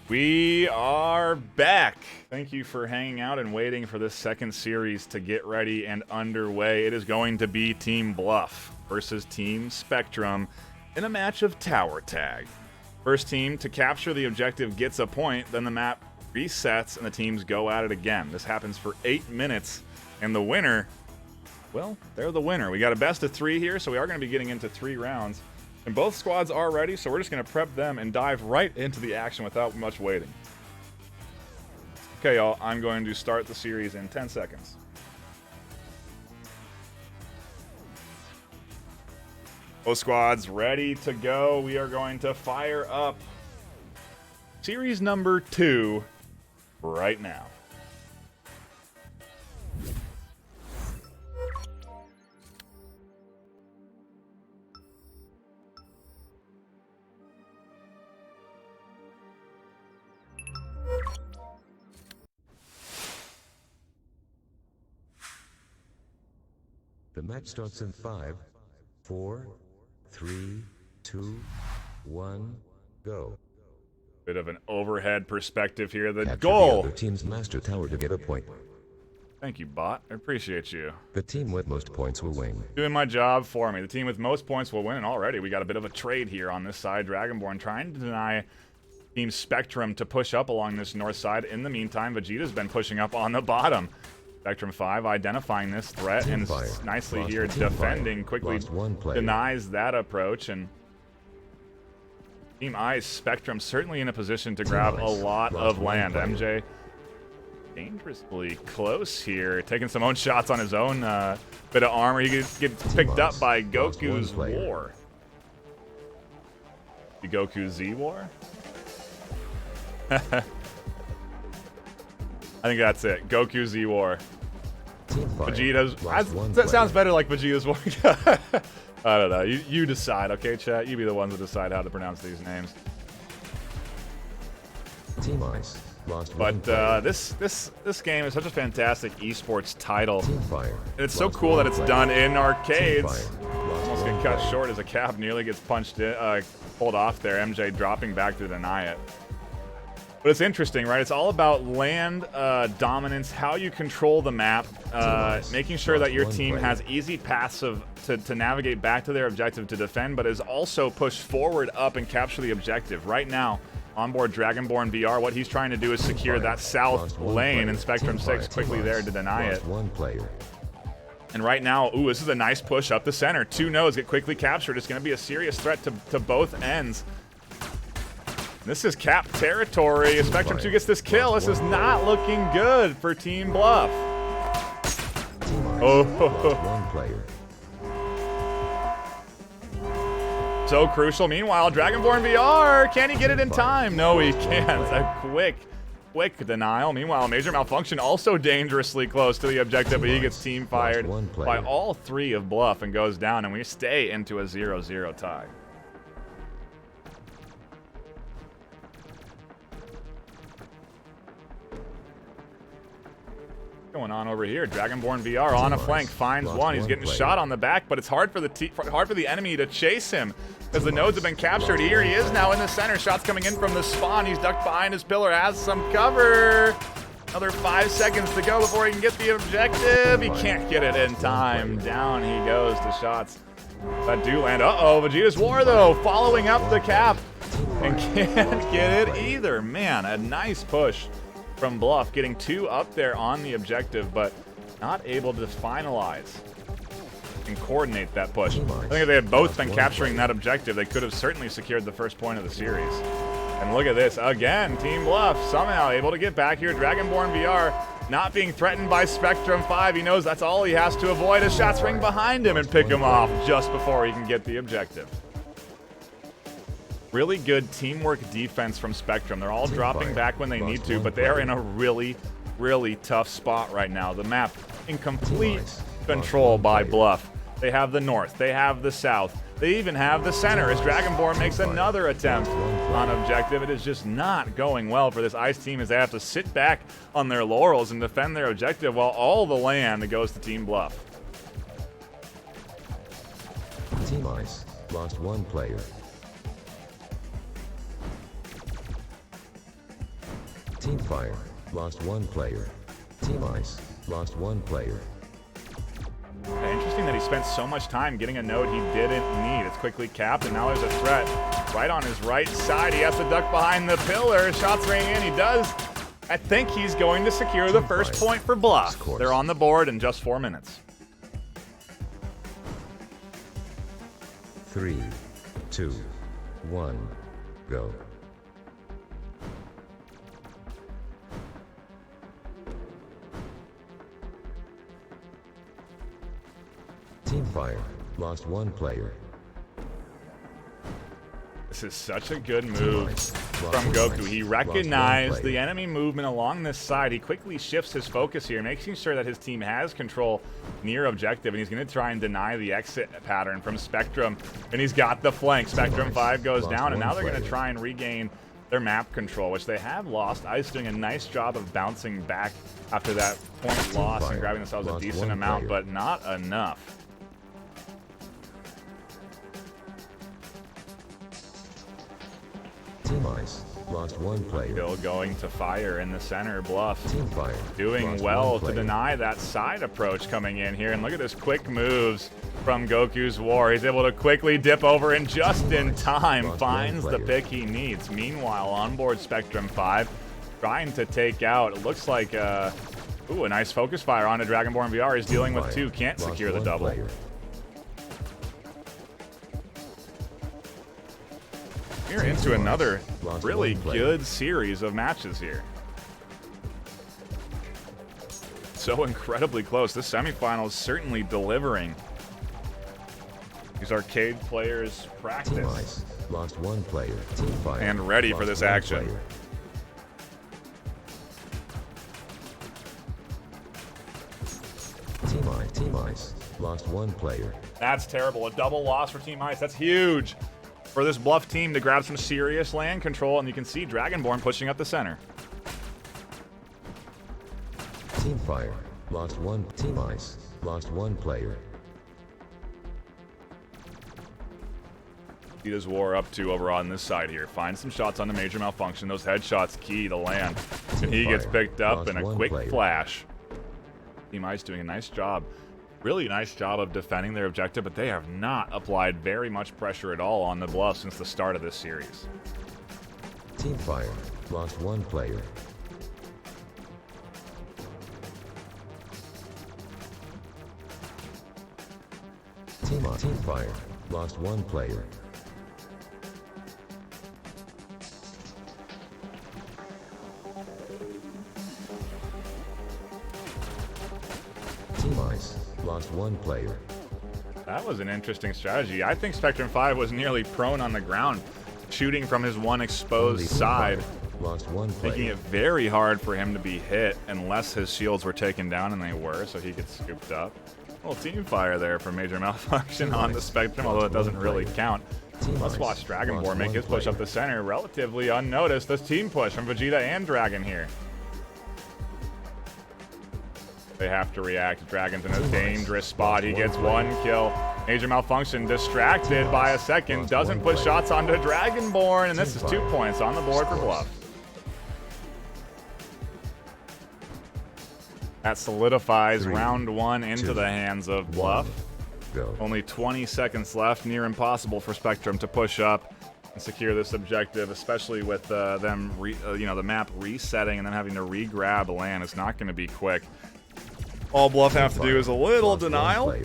Speaker 1: We are back. Thank you for hanging out and waiting for this second series to get ready and underway. It is going to be Team Bluff versus Team Spectrum in a match of tower tag. First team to capture the objective gets a point, then the map resets and the teams go at it again. This happens for 8 minutes, and the winner, well, they're the winner. We got a best of 3 here, so we are going to be getting into 3 rounds. And both squads are ready, so we're just going to prep them and dive right into the action without much waiting. Okay, y'all, I'm going to start the series in 10 seconds. Both squads ready to go. We are going to fire up series number 2 right now.
Speaker 4: The match starts in 5, 4, 3, 2, 1, go.
Speaker 1: Bit of an overhead perspective here. The
Speaker 4: Capture
Speaker 1: goal.
Speaker 4: the other team's master tower to get a point.
Speaker 1: Thank you, bot. I appreciate you.
Speaker 4: The team with most points will win.
Speaker 1: Doing my job for me. The team with most points will win, and already we got a bit of a trade here on this side. Dragonborn trying to deny Team Spectrum to push up along this north side. In the meantime, Vegeta's been pushing up on the bottom. Spectrum 5 identifying this threat and nicely here defending, quickly denies that approach. And Team I's Spectrum certainly in a position to grab a lot of land. MJ dangerously close here, taking some own shots on his own bit of armor. He gets picked up by Goku's War. The Goku Z War? I think that's it. Goku Z War. Vegeta's. That sounds better like Vegeta's War. I don't know. You decide, okay, chat? You be the ones that decide how to pronounce these names.
Speaker 4: Team Ice lost
Speaker 1: but this game is such a fantastic esports title.
Speaker 4: Fire.
Speaker 1: And it's so cool that it's done in arcades. Almost get cut short as a cap nearly gets punched in, pulled off there. MJ dropping back to deny it. But it's interesting, right? It's all about land dominance, how you control the map, making sure that your team has easy paths to navigate back to their objective to defend, but is also pushed forward up and capture the objective. Right now, onboard Dragonborn VR, what he's trying to do is secure that south lane, and Spectrum 6 quickly there to deny it. And right now, ooh, this is a nice push up the center. 2 nodes get quickly captured. It's going to be a serious threat to both ends. This is cap territory. Spectrum 2 gets this kill. This is not looking good for Team Bluff. Oh, so crucial. Meanwhile, Dragonborn VR, can he get it in time? No, he can't. A quick denial. Meanwhile, Major Malfunction also dangerously close to the objective, but he gets team fired by all 3 of Bluff and goes down, and we stay into a 0-0 tie. Going on over here? Dragonborn VR on a flank finds one. He's getting shot on the back, but it's hard for the enemy to chase him because the nodes have been captured. Here he is now in the center. Shots coming in from the spawn. He's ducked behind his pillar, has some cover. Another 5 seconds to go before he can get the objective. He can't get it in time. Down he goes to shots that do land. Uh-oh, Vegeta's War though, following up the cap and can't get it either. Man, a nice push from Bluff, getting 2 up there on the objective, but not able to finalize and coordinate that push. I think if they had both been capturing that objective, they could have certainly secured the first point of the series. And look at this, again, Team Bluff somehow able to get back here. Dragonborn VR not being threatened by Spectrum 5. He knows that's all he has to avoid as shots ring behind him and pick him off just before he can get the objective. Really good teamwork defense from Spectrum. They're all dropping back when they need to, but they are in a really, really tough spot right now. The map in complete control by Bluff. They have the north, they have the south, they even have the center as Dragonborn makes another attempt on objective. It is just not going well for this Ice team as they have to sit back on their laurels and defend their objective while all the land goes to Team Bluff.
Speaker 4: Team Ice lost 1 player. Team Fire, lost 1 player. Team Ice, lost 1 player.
Speaker 1: Interesting that he spent so much time getting a node he didn't need. It's quickly capped, and now there's a threat right on his right side. He has to duck behind the pillar. Shots ring in. He does. I think he's going to secure the first point for Bluff. They're on the board in just 4 minutes.
Speaker 4: 3, 2, 1, go. Team Fire, lost 1 player.
Speaker 1: This is such a good move from Goku. He recognized the enemy movement along this side. He quickly shifts his focus here, making sure that his team has control near objective, and he's going to try and deny the exit pattern from Spectrum. And he's got the flank. Spectrum 5 goes down, and now they're going to try and regain their map control, which they have lost. Ice doing a nice job of bouncing back after that point loss and grabbing themselves a decent amount, but not enough.
Speaker 4: Team Ice, lost 1 player.
Speaker 1: Still going to fire in the center. Bluff
Speaker 4: Team Fire,
Speaker 1: doing well to deny that side approach coming in here. And look at this quick moves from Goku's War. He's able to quickly dip over and just in time finds the pick he needs. Meanwhile, onboard Spectrum 5 trying to take out, it looks like, a nice focus fire onto Dragonborn VR. He's dealing with 2, can't secure the double. We're into another really good series of matches here. So incredibly close. This semifinal is certainly delivering. These arcade players practice.
Speaker 4: Team Ice, lost 1 player. Team Fire,
Speaker 1: and ready for this action.
Speaker 4: Team Ice, lost 1 player.
Speaker 1: That's terrible. A double loss for Team Ice. That's huge for this Bluff team to grab some serious land control, and you can see Dragonborn pushing up the center.
Speaker 4: Team Fire, lost 1. Team Ice, lost 1 player.
Speaker 1: Vegeta's War up 2 over on this side here. Finds some shots on the major malfunction. Those headshots key to land. And he gets picked up in a quick flash. Team Ice doing a nice job. Really nice job of defending their objective, but they have not applied very much pressure at all on the Bluff since the start of this series.
Speaker 4: Team Fire, lost 1 player. Team Fire, lost 1 player. Team Ice, lost 1 player.
Speaker 1: That was an interesting strategy. I think Spectrum 5 was nearly prone on the ground, shooting from his one exposed side,
Speaker 4: lost 1 player.
Speaker 1: making it very hard for him to be hit unless his shields were taken down, and they were, so he gets scooped up. Well, team fire there for major malfunction on the Spectrum, although it doesn't really count. Let's watch Dragonborn make his push up the center relatively unnoticed. This team push from Vegeta and Dragon here. They have to react. Dragon's in a dangerous spot. He gets 1 kill. Major malfunction distracted by a second. Doesn't put shots onto Dragonborn, and this is 2 points on the board for Bluff. That solidifies round 1 into the hands of Bluff. Only 20 seconds left. Near impossible for Spectrum to push up and secure this objective, especially with them, the map resetting and then having to re-grab land. It's not going to be quick. All Bluff have to do is a little denial.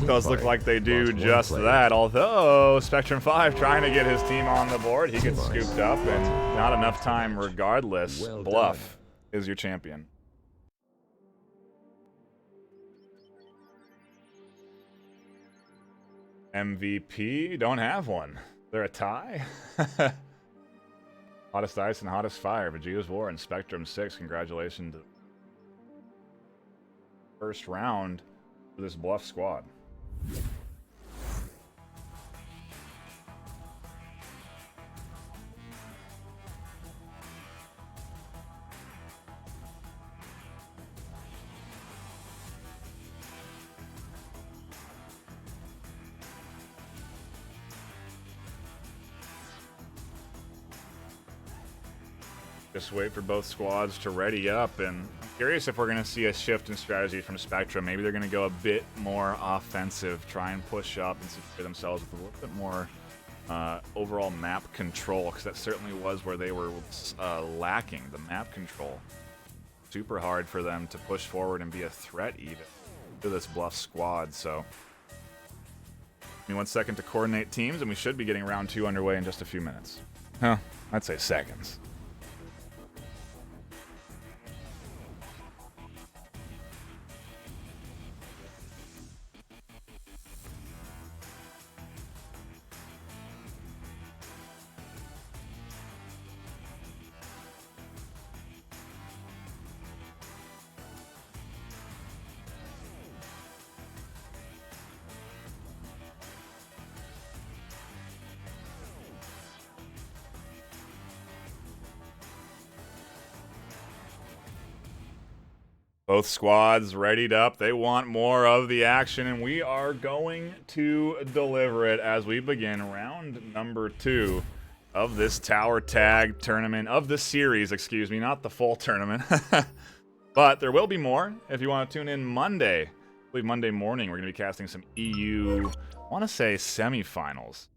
Speaker 1: Does look like they do just that, although Spectrum 5 trying to get his team on the board. He gets scooped up and not enough time regardless. Bluff is your champion. MVP, don't have one. They're a tie? Hottest Ice and Hottest Fire, Vegeta's War and Spectrum 6. Congratulations. First round for this Bluff squad. Just wait for both squads to ready up, and I'm curious if we're going to see a shift in strategy from Spectrum. Maybe they're going to go a bit more offensive, try and push up and secure themselves with a little bit more overall map control, because that certainly was where they were lacking, the map control. Super hard for them to push forward and be a threat even to this bluff squad. So give me 1 second to coordinate teams, and we should be getting round 2 underway in just a few minutes. Huh, I'd say seconds. Both squads readied up. They want more of the action, and we are going to deliver it as we begin round number 2 of this tower tag tournament, of the series, excuse me, not the full tournament. But there will be more if you want to tune in Monday. I believe Monday morning we're going to be casting some EU, I want to say semifinals.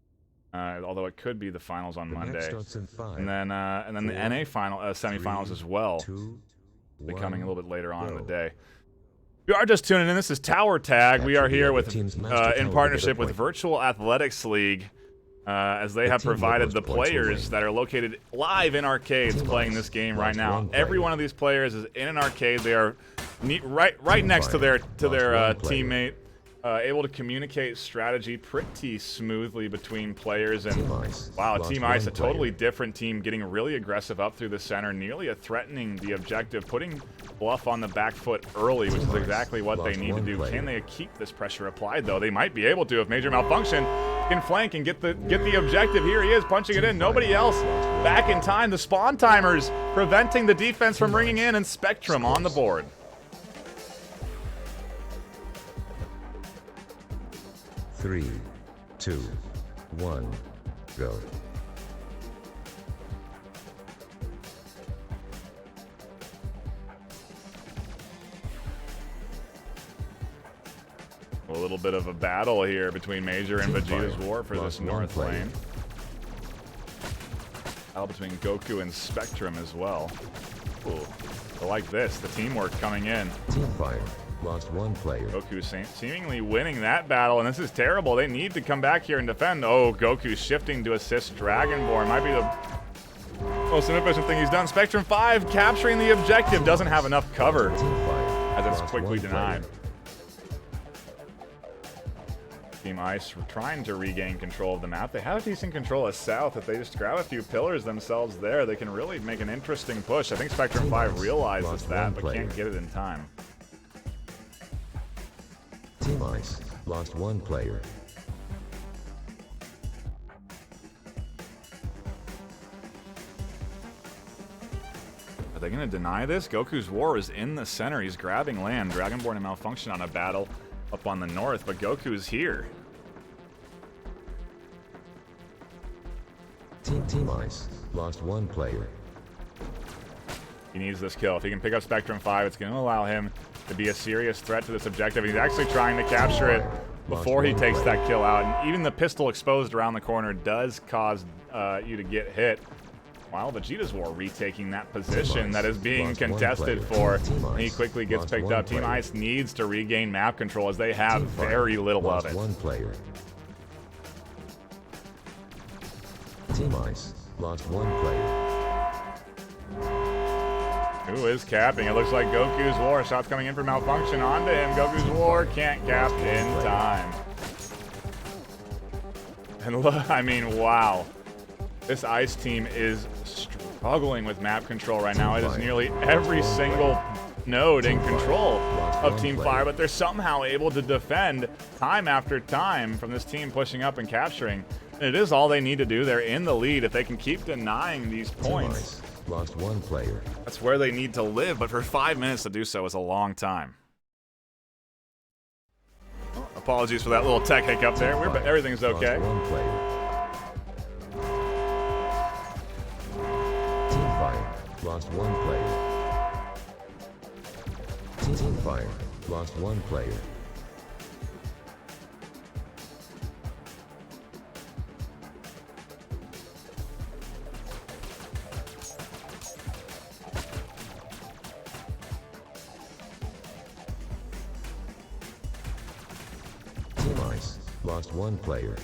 Speaker 1: Although it could be the finals on Monday. And then the NA final semifinals as well. Be coming a little bit later on in the day. If you are just tuning in, this is Tower Tag. We are here with in partnership with Virtual Athletics League, as they have provided the players that are located live in arcades playing this game right now. Every one of these players is in an arcade. They are right next to their teammate, able to communicate strategy pretty smoothly between players. And wow, Team Ice, a totally different team, getting really aggressive up through the center, nearly threatening the objective, putting Bluff on the back foot early, which is exactly what they need to do. Can they keep this pressure applied, though? They might be able to if Major Malfunction can flank and get the objective. Here he is, punching it in. Nobody else back in time. The spawn timers preventing the defense from ringing in, and Spectrum on the board.
Speaker 4: 3, 2, 1, go.
Speaker 1: A little bit of a battle here between Major and Vegeta's War for this north lane. Battle between Goku and Spectrum as well. Ooh, I like this, the teamwork coming in.
Speaker 4: Teamfire. Lost 1 player.
Speaker 1: Goku seemingly winning that battle, and this is terrible. They need to come back here and defend. Oh, Goku shifting to assist Dragonborn. Might be the most inefficient thing he's done. Spectrum 5 capturing the objective. Doesn't have enough cover as it's quickly denied. Team Ice trying to regain control of the map. They have decent control of south. If they just grab a few pillars themselves there, they can really make an interesting push. I think Spectrum 5 realizes that, but can't get it in time.
Speaker 4: Team Ice lost 1 player.
Speaker 1: Are they going to deny this? Goku's War is in the center. He's grabbing land. Dragonborn and Malfunction on a battle up on the north, but Goku's here.
Speaker 4: Team Ice lost 1 player.
Speaker 1: He needs this kill. If he can pick up Spectrum 5, it's going to allow him to be a serious threat to this objective. He's actually trying to capture it before he takes that kill out. And even the pistol exposed around the corner does cause you to get hit. While Vegeta's War retaking that position that is being contested for. He quickly gets picked up. Team Ice needs to regain map control as they have very little of it.
Speaker 4: 1 player. Team Ice lost 1 player.
Speaker 1: Who is capping? It looks like Goku's War. Shots coming in for Malfunction onto him. Goku's War can't cap in time. And look, I mean, wow. This Ice team is struggling with map control right now. It is nearly every single node in control of Team Fire, but they're somehow able to defend time after time from this team pushing up and capturing. And it is all they need to do. They're in the lead. If they can keep denying these points,
Speaker 4: lost 1 player.
Speaker 1: That's where they need to live, but for 5 minutes to do so is a long time. Oh, apologies for that little tech hiccup there. Everything's okay.
Speaker 4: Lost 1 player. Team Fire lost 1 player. Team Fire, lost 1 player. Team Ice, lost 1 player.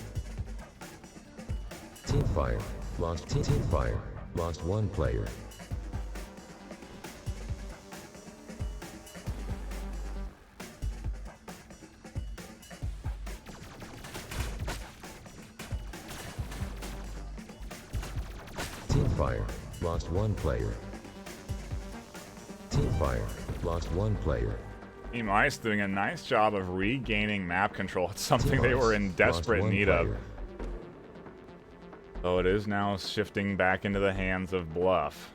Speaker 4: Team Fire, lost Team Fire, lost 1 player. Team Fire, lost 1 player. Team Fire, lost 1 player.
Speaker 1: Team Ice doing a nice job of regaining map control. It's something
Speaker 4: Team
Speaker 1: they
Speaker 4: Ice
Speaker 1: were in
Speaker 4: lost
Speaker 1: desperate
Speaker 4: 1
Speaker 1: need of.
Speaker 4: player.
Speaker 1: So it is now shifting back into the hands of Bluff.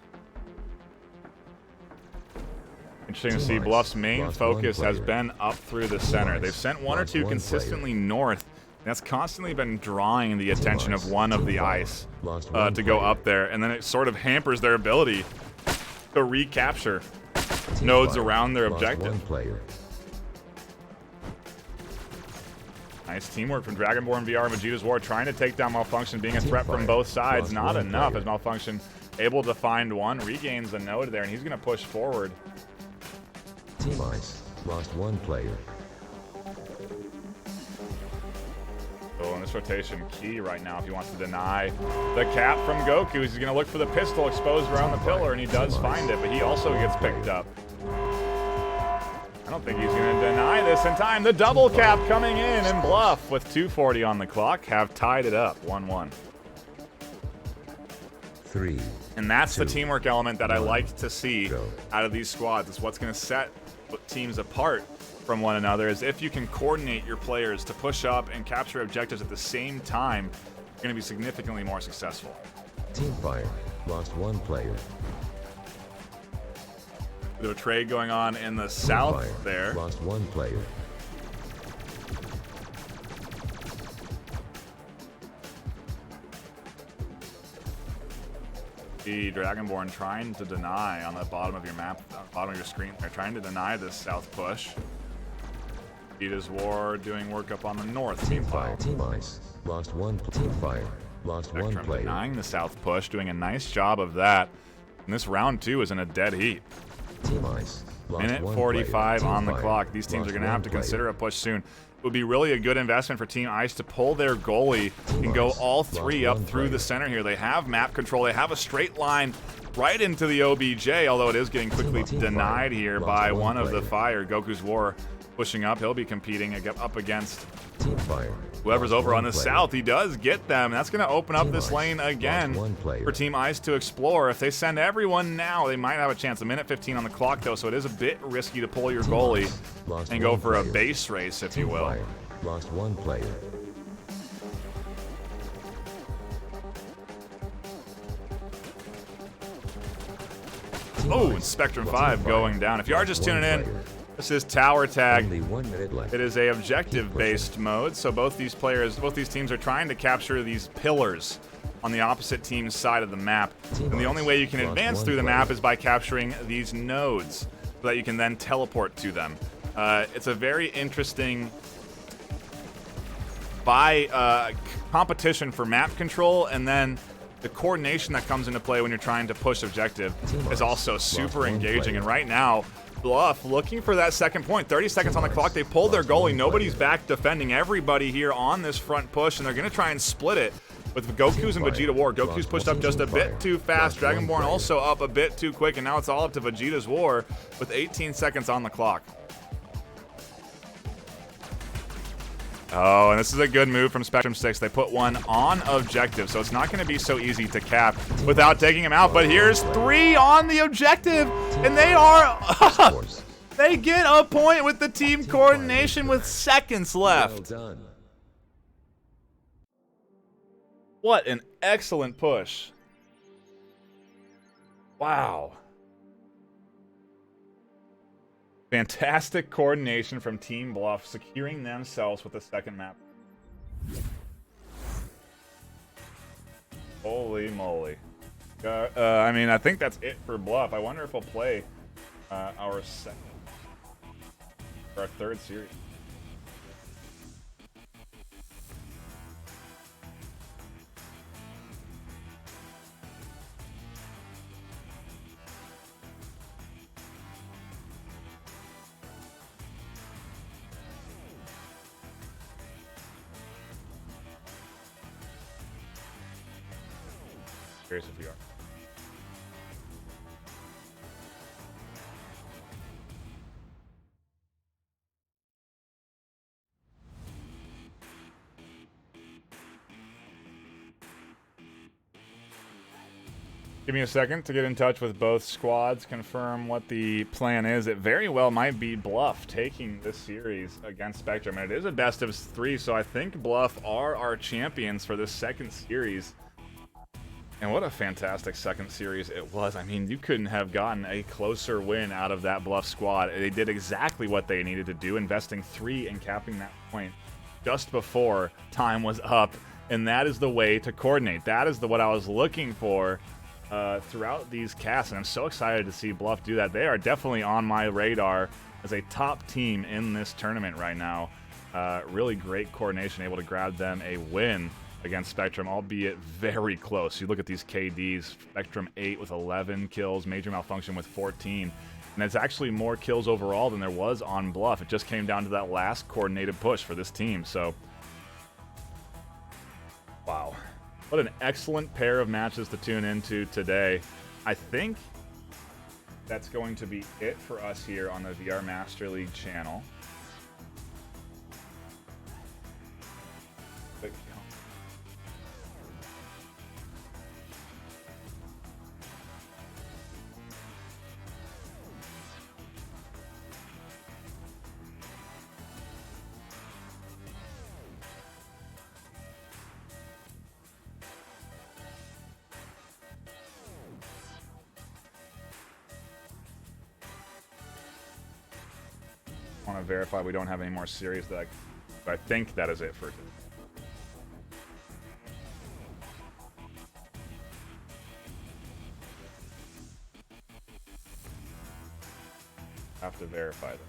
Speaker 1: Interesting to
Speaker 4: Team
Speaker 1: see
Speaker 4: Ice
Speaker 1: Bluff's main
Speaker 4: lost 1
Speaker 1: focus has
Speaker 4: player.
Speaker 1: been up through the
Speaker 4: Team
Speaker 1: center.
Speaker 4: Ice
Speaker 1: They've sent 1 or
Speaker 4: lost
Speaker 1: 2
Speaker 4: 1
Speaker 1: consistently north. And that's constantly been drawing the attention
Speaker 4: Ice,
Speaker 1: of one of
Speaker 4: Team
Speaker 1: the
Speaker 4: Fire,
Speaker 1: Ice
Speaker 4: lost 1
Speaker 1: to go
Speaker 4: player.
Speaker 1: up there. And then it sort of hampers their ability to recapture
Speaker 4: Team
Speaker 1: nodes
Speaker 4: Fire,
Speaker 1: around their
Speaker 4: lost
Speaker 1: objective.
Speaker 4: 1 player.
Speaker 1: Nice teamwork from Dragonborn VR and Vegeta's War, trying to take down Malfunction, being a
Speaker 4: Team
Speaker 1: threat from
Speaker 4: Fire,
Speaker 1: both sides.
Speaker 4: lost
Speaker 1: Not
Speaker 4: 1
Speaker 1: enough
Speaker 4: player.
Speaker 1: as Malfunction able to find 1, regains a node there, and he's going to push forward.
Speaker 4: Team Ice, lost 1 player.
Speaker 1: So in this rotation, key right now if he wants to deny the cap from Goku. He's going to look for the pistol exposed around the pillar, and he does find it, but he also gets picked up. I don't think he's going to deny this in time. The double cap coming in, and Bluff with 2:40 on the clock have tied it up 1-1.
Speaker 4: 3.
Speaker 1: And that's the
Speaker 4: 2,
Speaker 1: teamwork element that I
Speaker 4: 1,
Speaker 1: like to see
Speaker 4: go.
Speaker 1: out of these squads. It's what's going to set teams apart from one another, is if you can coordinate your players to push up and capture objectives at the same time, you're going to be significantly more successful.
Speaker 4: Team Fire, lost 1 player.
Speaker 1: There's a trade going on in the
Speaker 4: Team
Speaker 1: south
Speaker 4: Fire,
Speaker 1: there.
Speaker 4: lost 1 player.
Speaker 1: The Dragonborn trying to deny on the bottom of your map, bottom of your screen. They're trying to deny this south push. Vegeta's War doing work up on the north.
Speaker 4: Team Fire, Team Ice, lost 1. Team Fire, lost 1
Speaker 1: Spectrum
Speaker 4: player.
Speaker 1: denying the south push, doing a nice job of that. And this round 2 is in a dead heat.
Speaker 4: Team Ice, lost
Speaker 1: Minute
Speaker 4: 1
Speaker 1: 45
Speaker 4: player.
Speaker 1: on the
Speaker 4: Team
Speaker 1: clock.
Speaker 4: Fire,
Speaker 1: These teams
Speaker 4: lost
Speaker 1: are going to
Speaker 4: 1
Speaker 1: have to
Speaker 4: player.
Speaker 1: consider a push soon. It would be really a good investment for Team Ice to pull their goalie
Speaker 4: Team
Speaker 1: and go
Speaker 4: Ice
Speaker 1: all
Speaker 4: lost
Speaker 1: 3 up
Speaker 4: 1
Speaker 1: through
Speaker 4: player.
Speaker 1: the center here. They have map control. They have a straight line right into the OBJ, although it is getting quickly
Speaker 4: Team
Speaker 1: denied
Speaker 4: Fire
Speaker 1: here
Speaker 4: lost
Speaker 1: by
Speaker 4: 1
Speaker 1: one of the
Speaker 4: player.
Speaker 1: Fire. Goku's War pushing up. He'll be competing up against
Speaker 4: Team Fire,
Speaker 1: whoever's
Speaker 4: lost
Speaker 1: over
Speaker 4: 1
Speaker 1: on the
Speaker 4: player.
Speaker 1: south. He does get them. That's going to open up
Speaker 4: Team
Speaker 1: this
Speaker 4: Ice
Speaker 1: lane
Speaker 4: lost
Speaker 1: again
Speaker 4: 1 player.
Speaker 1: for Team Ice to explore. If they send everyone now, they might have a chance. A minute 15 on the clock, though, so it is a bit risky to pull your
Speaker 4: Team
Speaker 1: goalie
Speaker 4: Ice lost
Speaker 1: and go
Speaker 4: 1
Speaker 1: for a
Speaker 4: player.
Speaker 1: base race, if you
Speaker 4: Team
Speaker 1: will.
Speaker 4: Fire, lost 1 player. Team
Speaker 1: Oh,
Speaker 4: Ice
Speaker 1: and Spectrum
Speaker 4: lost
Speaker 1: 5
Speaker 4: 1
Speaker 1: going
Speaker 4: player.
Speaker 1: down. If you are
Speaker 4: Lost
Speaker 1: just
Speaker 4: 1
Speaker 1: tuning in,
Speaker 4: player.
Speaker 1: this is Tower Tag.
Speaker 4: Only 1 minute left.
Speaker 1: It is a objective-based mode, so both these teams are trying to capture these pillars on the opposite team's side of the map.
Speaker 4: Team
Speaker 1: And the only
Speaker 4: Ice
Speaker 1: way you can
Speaker 4: lost
Speaker 1: advance
Speaker 4: 1
Speaker 1: through the
Speaker 4: player.
Speaker 1: map is by capturing these nodes, so that you can then teleport to them. It's a very interesting competition for map control, and then the coordination that comes into play when you're trying to push objective
Speaker 4: Team
Speaker 1: is
Speaker 4: Ice
Speaker 1: also
Speaker 4: lost
Speaker 1: super
Speaker 4: 1
Speaker 1: engaging.
Speaker 4: player.
Speaker 1: And right now, Bluff looking for that second point. 30 seconds on the
Speaker 4: Ice
Speaker 1: clock. They pulled their
Speaker 4: lost
Speaker 1: goalie.
Speaker 4: 1
Speaker 1: Nobody's
Speaker 4: player.
Speaker 1: back defending. Everybody here on this front push, and they're going to try and split it with Goku's and
Speaker 4: Fire
Speaker 1: Vegeta War. Goku's
Speaker 4: lost
Speaker 1: pushed
Speaker 4: 1
Speaker 1: up just a
Speaker 4: Team
Speaker 1: bit
Speaker 4: Fire
Speaker 1: too fast.
Speaker 4: lost 1
Speaker 1: Dragonborn
Speaker 4: player.
Speaker 1: also up a bit too quick, and now it's all up to Vegeta's War with 18 seconds on the clock. Oh, and this is a good move from Spectrum 6. They put 1 on objective, so it's not going to be so easy to cap without taking him out. But here's 3 on the objective, and they are
Speaker 4: Scores.
Speaker 1: they get a point with the team coordination with seconds
Speaker 4: Well
Speaker 1: left.
Speaker 4: done.
Speaker 1: What an excellent push. Wow. Fantastic coordination from Team Bluff, securing themselves with the second map. Holy moly. I mean, I think that's it for Bluff. I wonder if we'll play our third series. Curious if we are. Give me a second to get in touch with both squads, confirm what the plan is. It very well might be Bluff taking this series against Spectrum. And it is a best of 3, so I think Bluff are our champions for this second series. And what a fantastic second series it was. I mean, you couldn't have gotten a closer win out of that Bluff squad. They did exactly what they needed to do, investing 3 and capping that point just before time was up. And that is the way to coordinate. That is what I was looking for throughout these casts, and I'm so excited to see Bluff do that. They are definitely on my radar as a top team in this tournament right now. Really great coordination, able to grab them a win against Spectrum, albeit very close. You look at these KDs, Spectrum 8 with 11 kills, Major Malfunction with 14, and it's actually more kills overall than there was on Bluff. It just came down to that last coordinated push for this team, so wow. What an excellent pair of matches to tune into today. I think that's going to be it for us here on the VR Master League channel. I want to verify we don't have any more series that I think that is it for today. Have to verify that.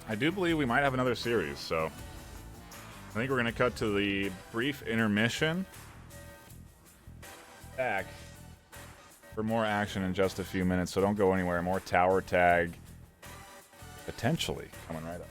Speaker 1: I do believe we might have another series, so I think we're going to cut to the brief intermission. Back for more action in just a few minutes, so don't go anywhere. More tower tag potentially coming right up.